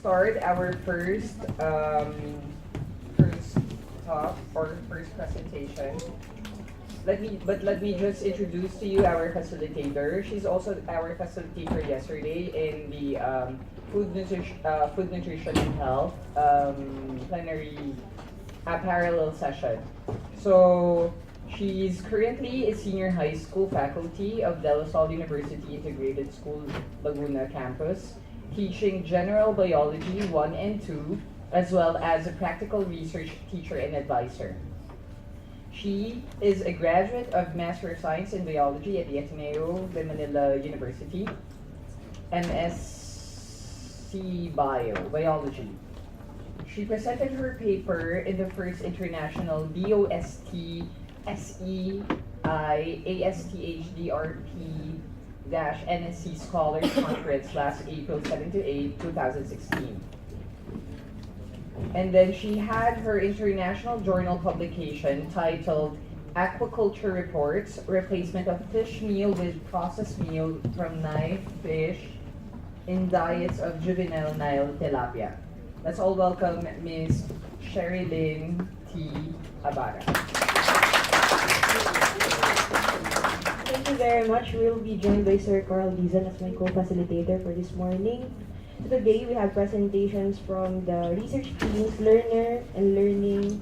start our first talk or first presentation. Let me just introduce to you our facilitator. She's also our facilitator yesterday in the food nutrition and health plenary parallel session. So she's currently a senior high school faculty of DLSU University Integrated School Laguna campus, teaching general biology 1 and 2, as well as a practical research teacher and advisor. She is a graduate of Master of Science in Biology at the Ateneo de Manila University, MSc Biology. She presented her paper in the first international DOST SEI ASTHDRP-NSC Scholars Conference last April 7 to 8, 2016. And then she had her international journal publication titled Aquaculture Reports, Replacement of Fish Meal with Processed Meal from Knife Fish in Diets of Juvenile Nile Tilapia. Let's all welcome Ms. Shirlee T. Abara. Thank you very much. We'll be joined by Sir Carl Dizon as my co-facilitator for this morning. So today we have presentations from the research teams, Learner and Learning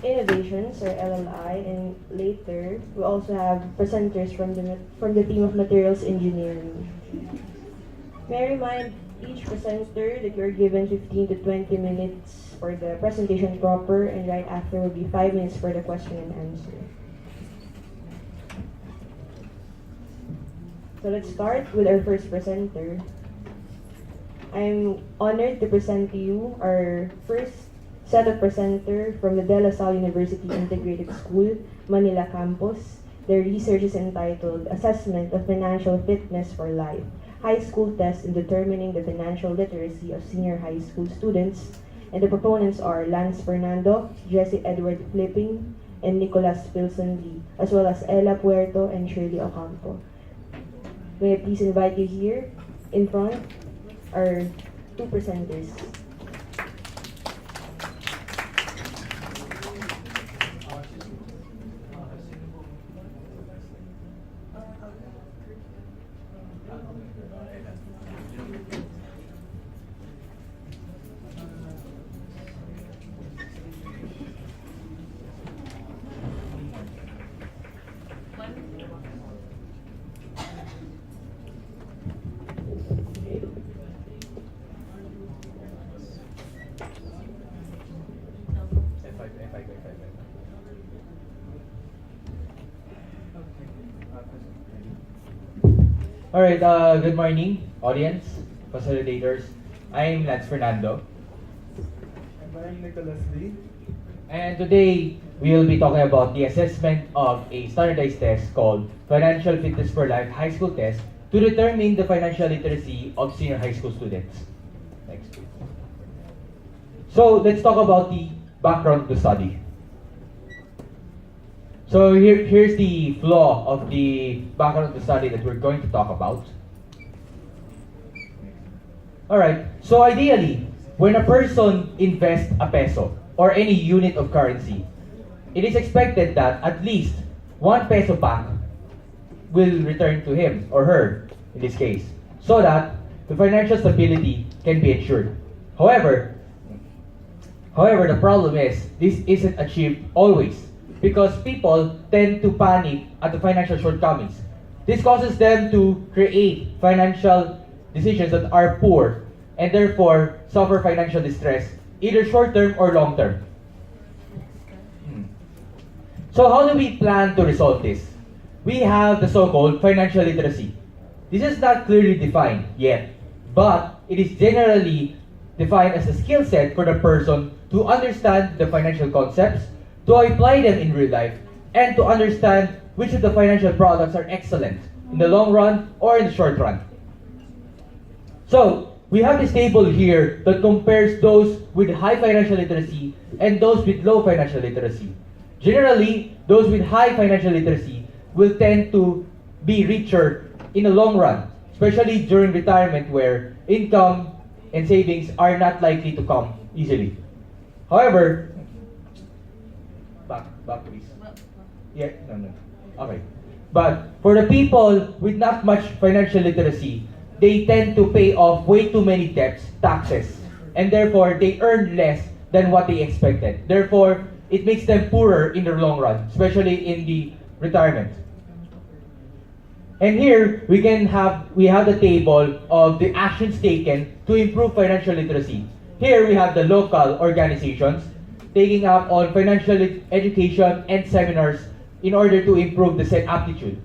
Innovations, or LLI, and later we also have presenters from the team of Materials Engineering. May I remind each presenter that you're given 15 to 20 minutes for the presentation proper, and right after will be 5 minutes for the question and answer. So let's start with our first presenter. I'm honored to present to you our first set of presenter from the DLSU University Integrated School, Manila campus. Their research is entitled Assessment of Financial Fitness for Life, High School Test in Determining the Financial Literacy of Senior High School Students. And the proponents are Lance Fernando, Jesse Edward Flipping, and Nicholas Philson Lee, as well as Ella Puerto and Shirlee Ocampo. May I please invite you here in front our two presenters. Alright, good morning, audience, facilitators. I'm Lance Fernando. And I'm Nicholas Lee. And today, we will be talking about the assessment of a standardized test called Financial Fitness for Life High School Test to determine the financial literacy of senior high school students. Next, please. So, let's talk about the background of the study. So here's the flaw of the background of the study that we're going to talk about. Alright, so ideally, when a person invests a peso or any unit of currency, it is expected that at least 1 peso back will return to him or her, in this case, so that the financial stability can be ensured. However, the problem is this isn't achieved always, because people tend to panic at the financial shortcomings. This causes them to create financial decisions that are poor and therefore suffer financial distress, either short-term or long-term. So how do we plan to resolve this? We have the so-called financial literacy. This is not clearly defined yet, but it is generally defined as a skill set for the person to understand the financial concepts, to apply them in real life, and to understand which of the financial products are excellent in the long run or in the short run. So, we have this table here that compares those with high financial literacy and those with low financial literacy. Generally, those with high financial literacy will tend to be richer in the long run, especially during retirement where income and savings are not likely to come easily. However, back please. Yeah, no. Okay. But for the people with not much financial literacy, they tend to pay off way too many debts, taxes, and therefore they earn less than what they expected. Therefore, it makes them poorer in the long run, especially in the retirement. And here we have the table of the actions taken to improve financial literacy. Here we have the local organizations taking up on financial education and seminars in order to improve the said aptitude.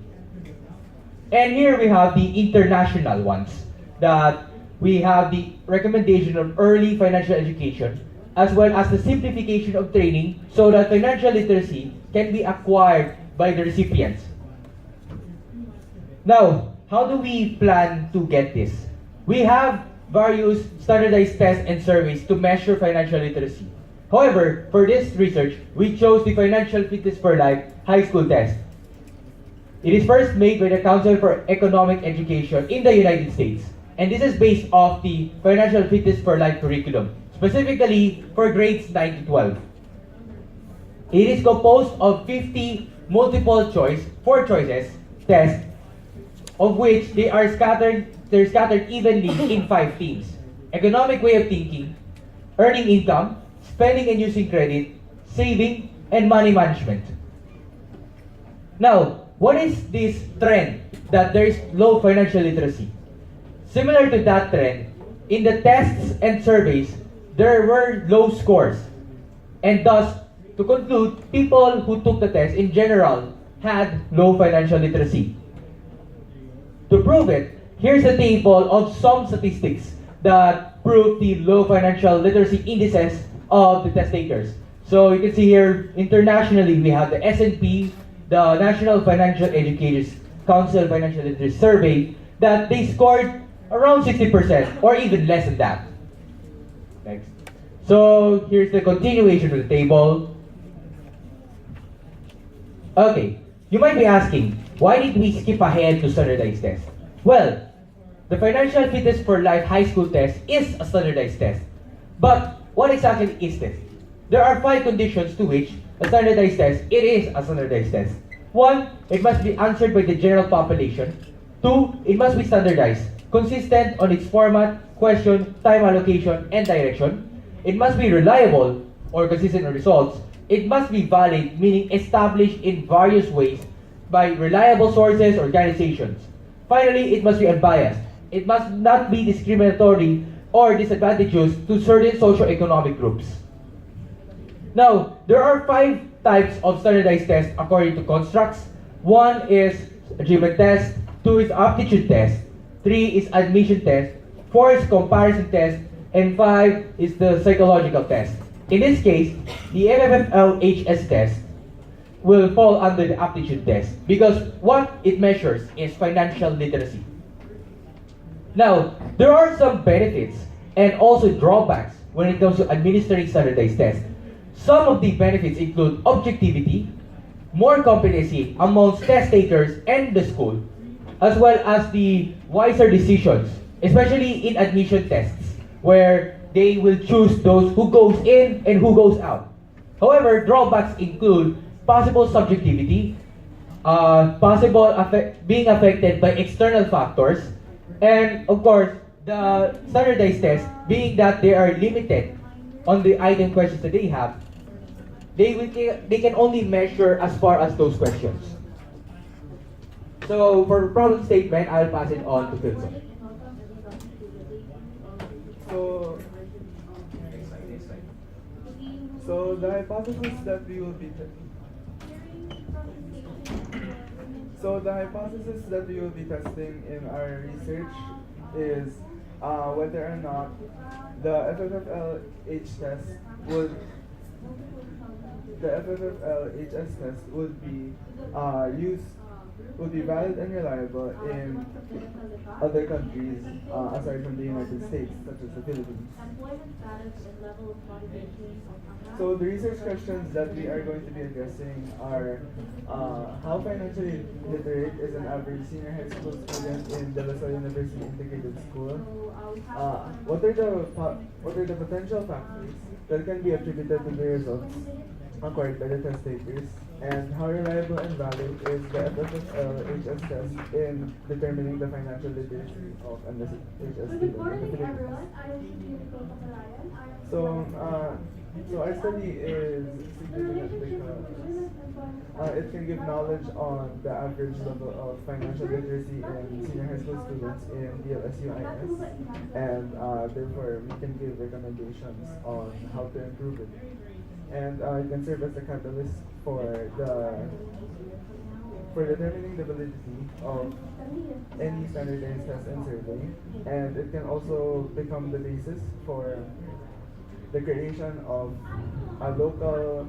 And here we have the international ones, that we have the recommendation of early financial education, as well as the simplification of training so that financial literacy can be acquired by the recipients. Now, how do we plan to get this? We have various standardized tests and surveys to measure financial literacy. However, for this research, we chose the Financial Fitness for Life High School Test. It is first made by the Council for Economic Education in the United States, and this is based off the Financial Fitness for Life curriculum, specifically for grades 9 to 12. It is composed of 50 multiple choice, 4 choices, tests, of which they're scattered evenly in 5 themes: economic way of thinking, earning income, spending and using credit, saving, and money management. Now, what is this trend that there is low financial literacy? Similar to that trend, in the tests and surveys, there were low scores. And thus, to conclude, people who took the test in general had low financial literacy. To prove it, here's a table of some statistics that prove the low financial literacy indices of the test takers. So you can see here, internationally, we have the S&P, the National Financial Educators Council Financial Literacy Survey, that they scored around 60% or even less than that. Next. So here's the continuation of the table. Okay, you might be asking, why did we skip ahead to standardized tests? Well, the Financial Fitness for Life High School Test is a standardized test. But what exactly is this? There are 5 conditions to which a standardized test, it is a standardized test. 1, it must be answered by the general population. 2, it must be standardized, consistent on its format, question, time allocation, and direction. It must be reliable or consistent on results. It must be valid, meaning established in various ways by reliable sources or organizations. Finally, it must be unbiased. It must not be discriminatory or disadvantageous to certain socioeconomic groups. Now, there are 5 types of standardized tests according to constructs. 1 is achievement test, 2 is aptitude test, 3 is admission test, 4 is comparison test, and 5 is the psychological test. In this case, the FFFL-HS test will fall under the aptitude test because what it measures is financial literacy. Now, there are some benefits and also drawbacks when it comes to administering standardized tests. Some of the benefits include objectivity, more competency amongst test takers and the school, as well as the wiser decisions, especially in admission tests, where they will choose those who goes in and who goes out. However, drawbacks include possible subjectivity, being affected by external factors, and of course, the standardized tests, being that they are limited on the item questions that they have, they can only measure as far as those questions. So for problem statement, I'll pass it on to Philson. So the hypothesis that we will be testing in our research is whether or not the FFFL-HS test would be used will be valid and reliable in other countries aside from the United States, such as the Philippines. So the research questions that we are going to be addressing are how financially literate is an average senior high school student in De La Salle University Integrated School? What are the potential factors that can be attributed to the results acquired by the test takers? And how reliable and valid is the FFFL-HS test in determining the financial literacy of MSHS students in the Philippines? So our study is significant because it can give knowledge on the average level of financial literacy in senior high school students in DLSU SHS, and therefore we can give recommendations on how to improve it. And it can serve as a catalyst for determining the validity of any standardized test and survey, and it can also become the basis for the creation of a local,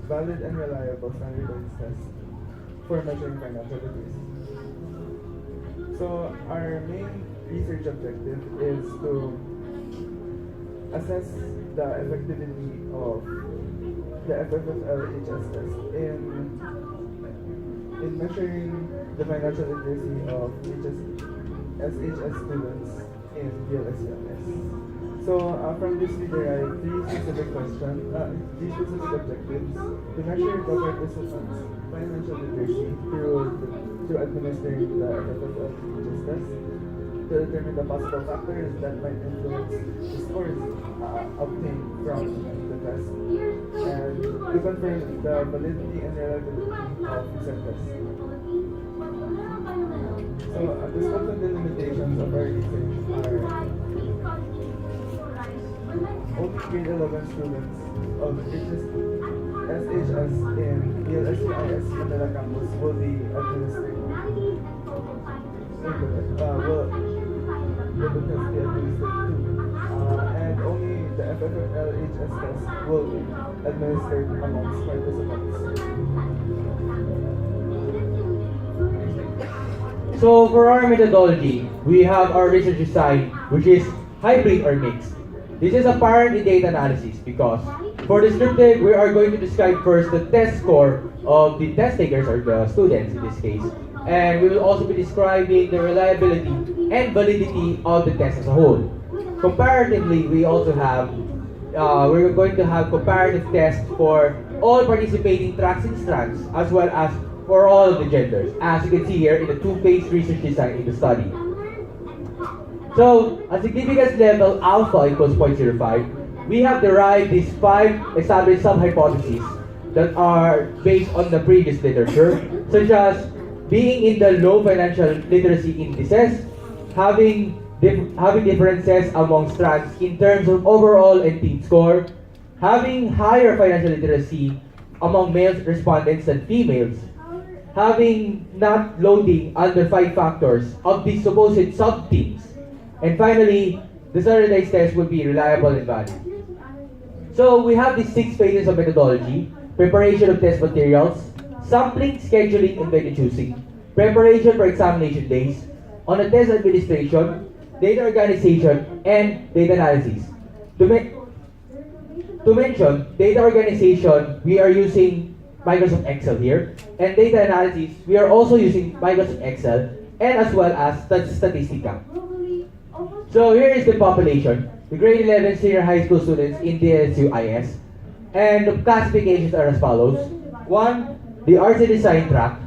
valid and reliable standardized test for measuring financial literacy. So our main research objective is to assess the effectivity of the FFFL-HS test in measuring the financial literacy of SHS students in DLSU. So from this we derive three specific objectives to measure the participants' financial literacy through administering the FFFL-HS test, to determine the possible factors that might influence the scores obtained from the test, and to confirm the validity and reliability of said test. So the scopes and delimitations of our research are only grade 11 students of SHS in DLSU Manila campus will be administered. Will the test be administered to, and only the FFFL-HS test will be administered amongst participants. So for our methodology, we have our research design, which is hybrid or mixed. This is apparent in data analysis because for descriptive, we are going to describe first the test score of the test takers or the students in this case. And we will also be describing the reliability and validity of the test as a whole. Comparatively, we also have, we're going to have comparative tests for all participating tracks and strands as well as for all of the genders, as you can see here in the two-phase research design in the study. So, at significance level alpha equals 0.05, we have derived these 5 established sub-hypotheses that are based on the previous literature, such as being in the low financial literacy indices, having differences among strands in terms of overall and teen score, having higher financial literacy among male respondents than females, having not loading under 5 factors of the supposed sub-teams, and finally, the standardized test will be reliable and valid. So we have these 6 phases of methodology: preparation of test materials, sampling, scheduling, and venue choosing, preparation for examination days, on the test administration, data organization, and data analysis. To mention, data organization, we are using Microsoft Excel here, and data analysis, we are also using Microsoft Excel, and as well as Statistica. So here is the population, the grade 11 senior high school students in DLSU IS, and the classifications are as follows. 1, the arts and design track,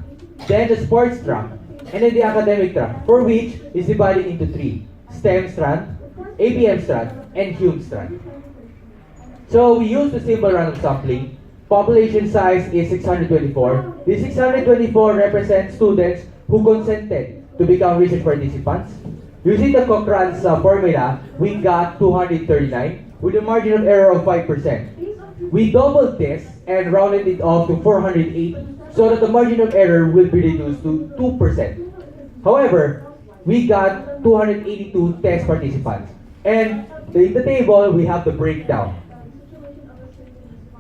then the sports track, and then the academic track, for which is divided into 3, STEM strand, ABM strand, and Hume strand. So we use the simple random sampling. Population size is 624. The 624 represents students who consented to become research participants. Using the Cochrane's formula, we got 239 with a margin of error of 5%. We doubled this and rounded it off to 480 so that the margin of error will be reduced to 2%. However, we got 282 test participants. And in the table, we have the breakdown.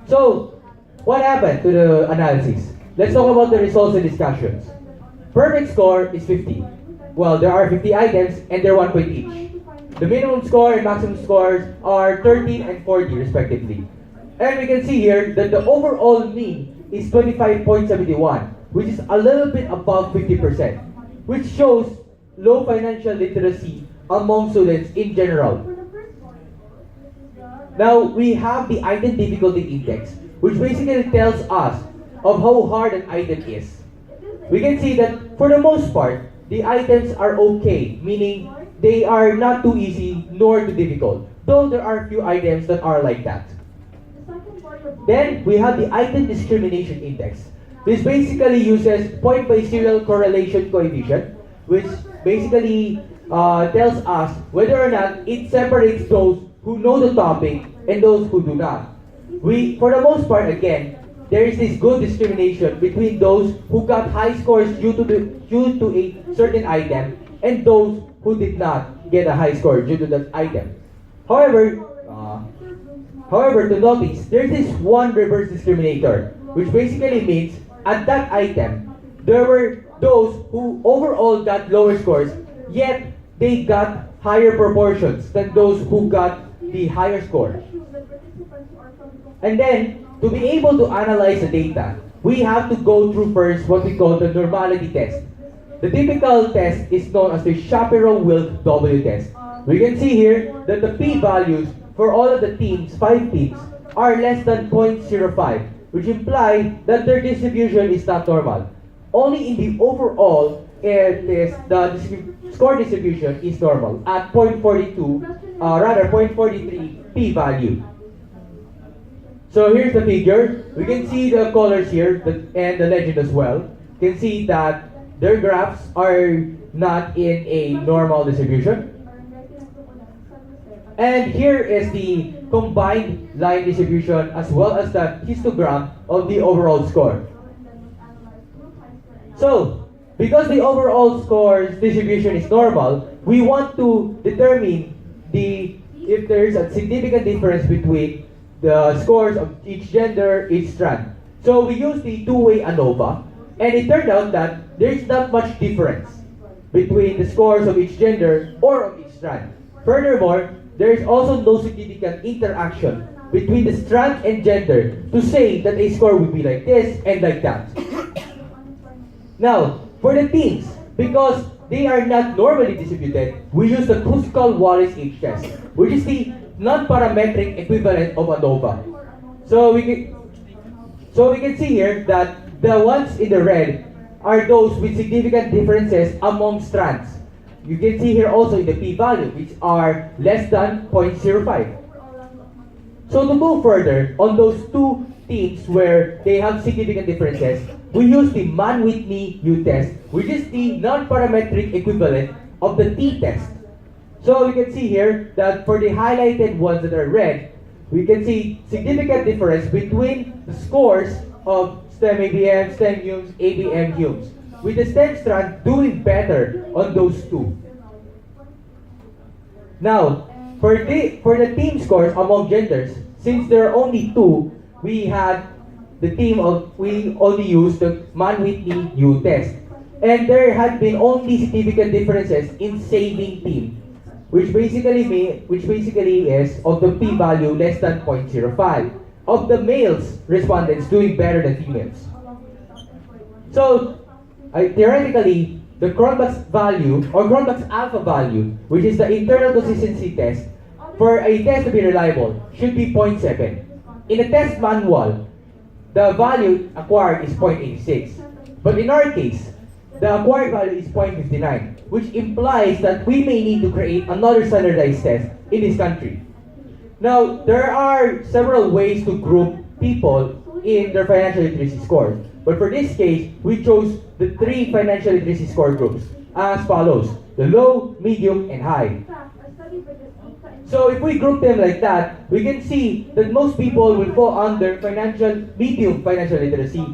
So, what happened to the analysis? Let's talk about the results and discussions. Perfect score is 50. Well, there are 50 items and they're 1 point each. The minimum score and maximum scores are 13 and 40 respectively. And we can see here that the overall mean is 25.71, which is a little bit above 50%, which shows low financial literacy among students in general. Now, we have the item difficulty index, which basically tells us of how hard an item is. We can see that for the most part, the items are okay, meaning they are not too easy nor too difficult, though there are a few items that are like that. Then we have the item discrimination index. This basically uses point by serial correlation coefficient, which basically tells us whether or not it separates those who know the topic and those who do not. For the most part, again, there is this good discrimination between those who got high scores due to a certain item and those who did not get a high score due to that item. However, to notice, there's this one reverse discriminator, which basically means at that item, there were those who overall got lower scores, yet they got higher proportions than those who got the higher score. And then, to be able to analyze the data, we have to go through first what we call the normality test. The typical test is known as the Shapiro-Wilk W test. We can see here that the p-values for all of the teams, 5 teams, are less than 0.05, which implies that their distribution is not normal. Only in the overall, the score distribution is normal at 0.43 p-value. So here's the figure. We can see the colors here and the legend as well. You can see that their graphs are not in a normal distribution. And here is the combined line distribution as well as the histogram of the overall score. So, because the overall score's distribution is normal, we want to determine if there is a significant difference between the scores of each gender, each strand. So we use the two-way ANOVA, and it turned out that there is not much difference between the scores of each gender or of each strand. Furthermore, there is also no significant interaction between the strand and gender to say that a score would be like this and like that. Now, for the teams, because they are not normally distributed, we use the Kruskal-Wallis-H test, which is the non-parametric equivalent of ANOVA. So we can see here that the ones in the red are those with significant differences among strands. You can see here also in the p-value, which are less than 0.05. So to go further on those two teams where they have significant differences, we use the Mann-Whitney U test, which is the non-parametric equivalent of the T test. So we can see here that for the highlighted ones that are red, we can see significant difference between the scores of STEM ABM, STEM Humes, ABM Humes, with the STEM strand doing better on those two. Now, for the team scores among genders, since there are only two, we only used the Mann-Whitney U test. And there had been only significant differences in saving team, which basically is of the p-value less than 0.05 of the males respondents doing better than females. So theoretically, the Cronbach's value or Cronbach's alpha value, which is the internal consistency test, for a test to be reliable should be 0.7. In a test manual, the value acquired is 0.86. But in our case, the acquired value is 0.59, which implies that we may need to create another standardized test in this country. Now, there are several ways to group people in their financial literacy scores. But for this case, we chose the 3 financial literacy score groups as follows: the low, medium, and high. So if we group them like that, we can see that most people will fall under medium financial literacy.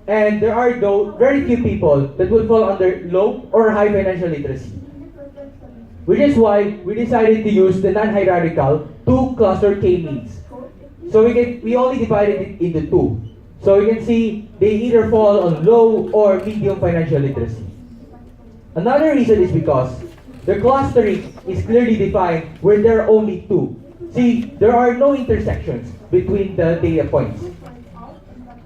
And there are very few people that will fall under low or high financial literacy. Which is why we decided to use the non-hierarchical 2 cluster K-means. So we only divided it into 2. So you can see they either fall on low or medium financial literacy. Another reason is because the clustering is clearly defined where there are only two. See, there are no intersections between the data points.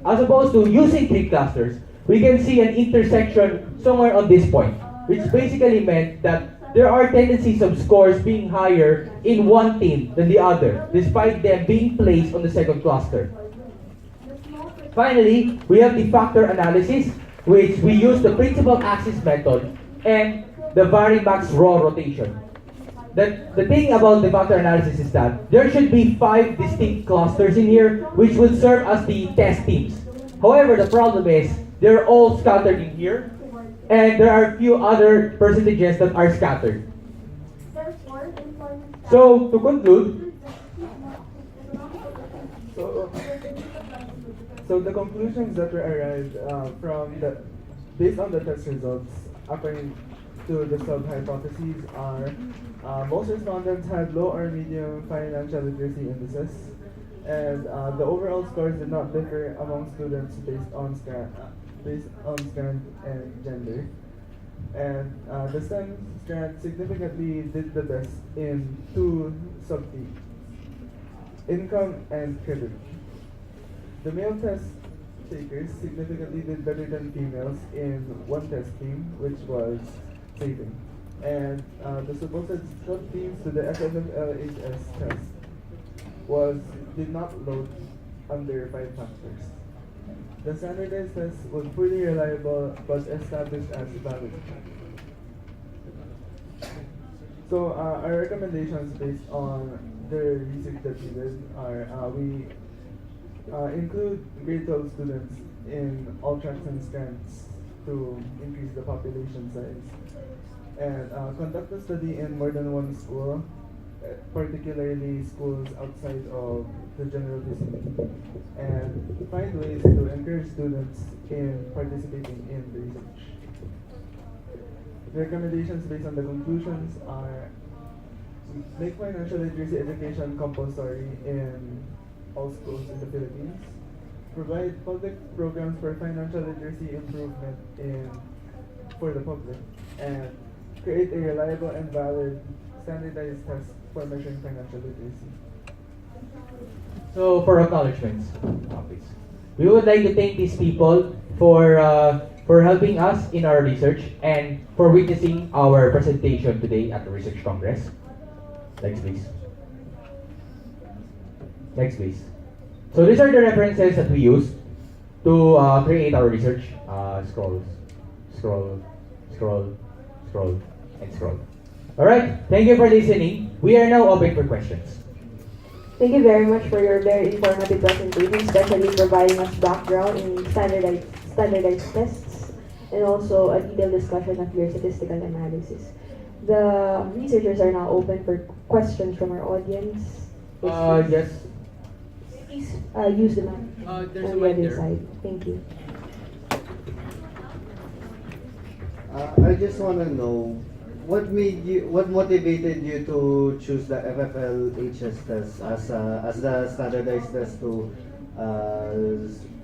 As opposed to using three clusters, we can see an intersection somewhere on this point, which basically meant that there are tendencies of scores being higher in one team than the other, despite them being placed on the second cluster. Finally, we have the factor analysis, which we use the principal axis method and the varimax raw rotation. The thing about the factor analysis is that there should be 5 distinct clusters in here, which will serve as the test teams. However, the problem is they're all scattered in here, and there are a few other percentages that are scattered. So, to conclude, so the conclusions that were arrived based on the test results, according to the sub-hypotheses are most respondents had low or medium financial literacy indices, and the overall scores did not differ among students based on strand and gender. And the STEM strand significantly did the best in 2 sub-themes, income and credit. The male test takers significantly did better than females in 1 test theme, which was saving. And the supposed sub-themes to the FFFL-HS test did not load under 5 factors. The standardized test was fully reliable but established as valid. So our recommendations based on the research that we did are we include grade 12 students in all tracks and strands to increase the population size, and conduct a study in more than 1 school, particularly schools outside of the general vicinity, and find ways to encourage students in participating in the research. The recommendations based on the conclusions are make financial literacy education compulsory in all schools in the Philippines, provide public programs for financial literacy improvement for the public, and create a reliable and valid standardized test for measuring financial literacy. so for acknowledgments, please. We would like to thank these people for helping us in our research and for witnessing our presentation today at the Research Congress. Next, please. Next, please. So these are the references that we used to create our research. Scroll, scroll, scroll, scroll, and scroll. Alright, thank you for listening. We are now open for questions. Thank you very much for your very informative presentation, especially providing us background in standardized tests and also a detailed discussion of your statistical analysis. The researchers are now open for questions from our audience. Yes. Please use the mic There's a on the mic other there. side. Thank you. I just want to know what motivated you to choose the FFL-HS test as the standardized test to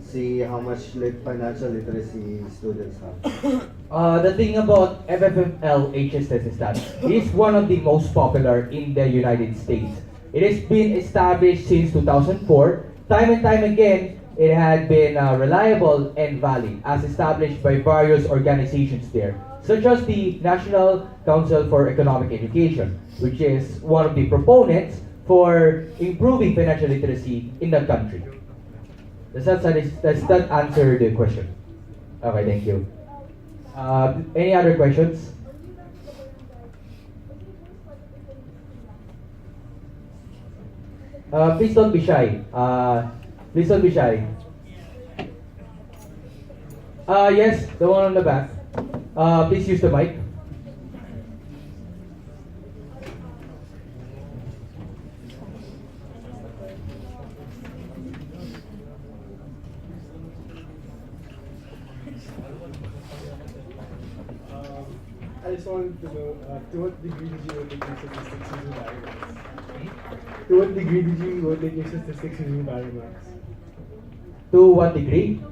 see how much financial literacy students have? The thing about FFFL-HS test is that it's one of the most popular in the United States. It has been established since 2004. Time and time again, it had been reliable and valid as established by various organizations there, such as the National Council for Economic Education, which is one of the proponents for improving financial literacy in the country. Does that answer the question? Okay, thank you. Any other questions? Please don't be shy. Please don't be shy. Yes, the one on the back. Please use the mic. I just wanted to know, to what degree did you take your statistics using variables? To what degree did you take your statistics using variables? to 1 degree.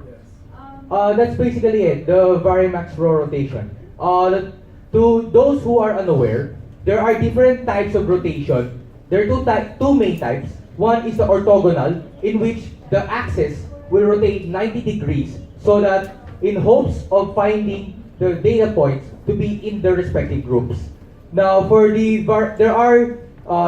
That's basically it, the Varimax row rotation. To those who are unaware, there are different types of rotation. There are two main types. One is the orthogonal, in which the axis will rotate 90 degrees so that in hopes of finding the data points to be in the respective groups. Now, for there are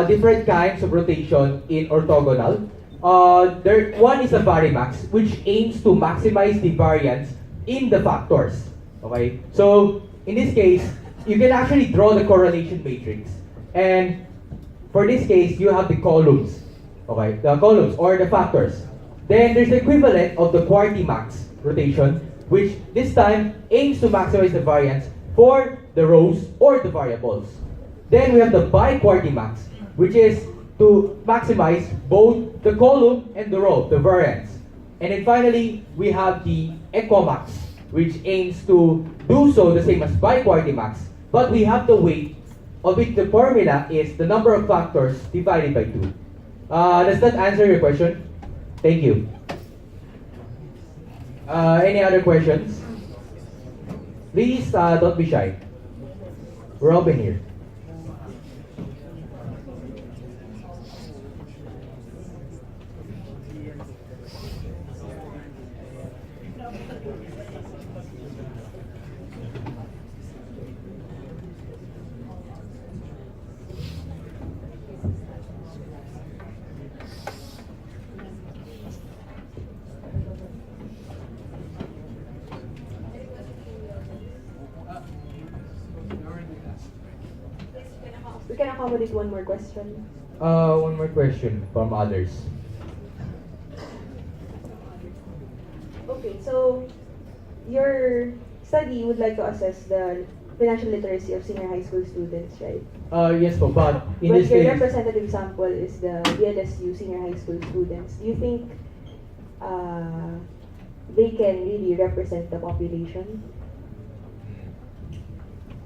different kinds of rotation in orthogonal. One is the Varimax, which aims to maximize the variance in the factors. Okay, so in this case, you can actually draw the correlation matrix, and for this case, you have the columns. Okay, the columns or the factors. Then there's the equivalent of the Quartimax rotation, which this time aims to maximize the variance for the rows or the variables. Then we have the Biquartimax, which is to maximize both the column and the row, the variance. And then finally, we have the Equamax, which aims to do so the same as Biquartimax, but we have the weight of which the formula is the number of factors divided by 2. Does that answer your question? Thank you. Any other questions? Please don't be shy. We're open here. We can accommodate one more question. One more question from others. Okay, so your study would like to assess the financial literacy of senior high school students, right? Yes po, but in But this your case, representative sample is the DLSU senior high school students. Do you think they can really represent the population?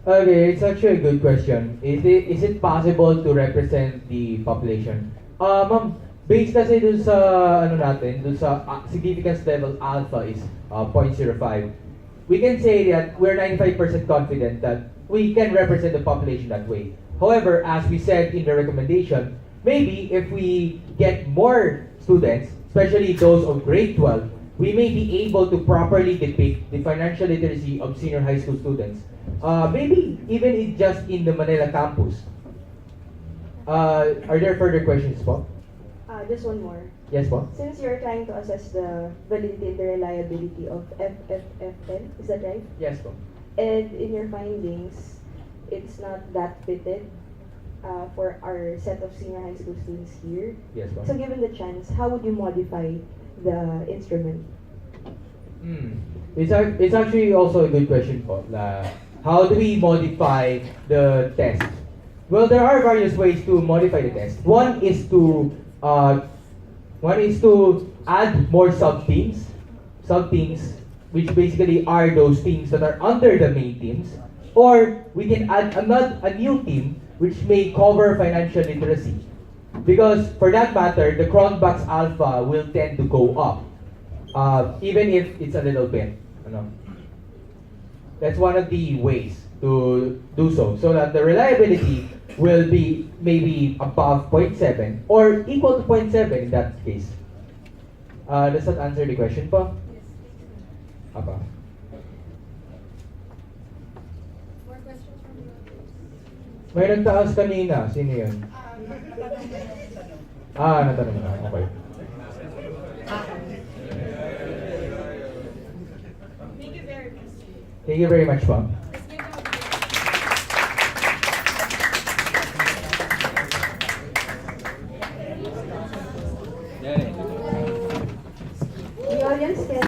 okay, it's actually a good question. Is it possible to represent the population? Ma'am, based kasi dun sa ano natin, dun sa significance level alpha is 0.05. We can say that we're 95% confident that we can represent the population that way. However, as we said in the recommendation, maybe if we get more students, especially those of grade 12, we may be able to properly depict the financial literacy of senior high school students. Maybe even just in the Manila campus. Are there further questions, po? Just one more. Yes, po? Since you're trying to assess the validity and the reliability of FFFL, is that right? Yes, po. And in your findings, it's not that fitted for our set of senior high school students here. Yes, po. So given the chance, how would you modify the instrument? It's actually also a good question po. How do we modify the test? Well, there are various ways to modify the test. One is to add more sub-teams, which basically are those teams that are under the main teams. Or we can add a new team which may cover financial literacy. Because for that matter, the Cronbach's alpha will tend to go up, even if it's a little bit. That's one of the ways to do so that the reliability will be maybe above 0.7 or equal to 0.7 in that case. Does that answer the question po? Yes. Apa. More questions from you? May nagtaas kanina. Sino yun? Natanong na. Okay. Thank you very much. Thank you very much po. Let's give them a The audience can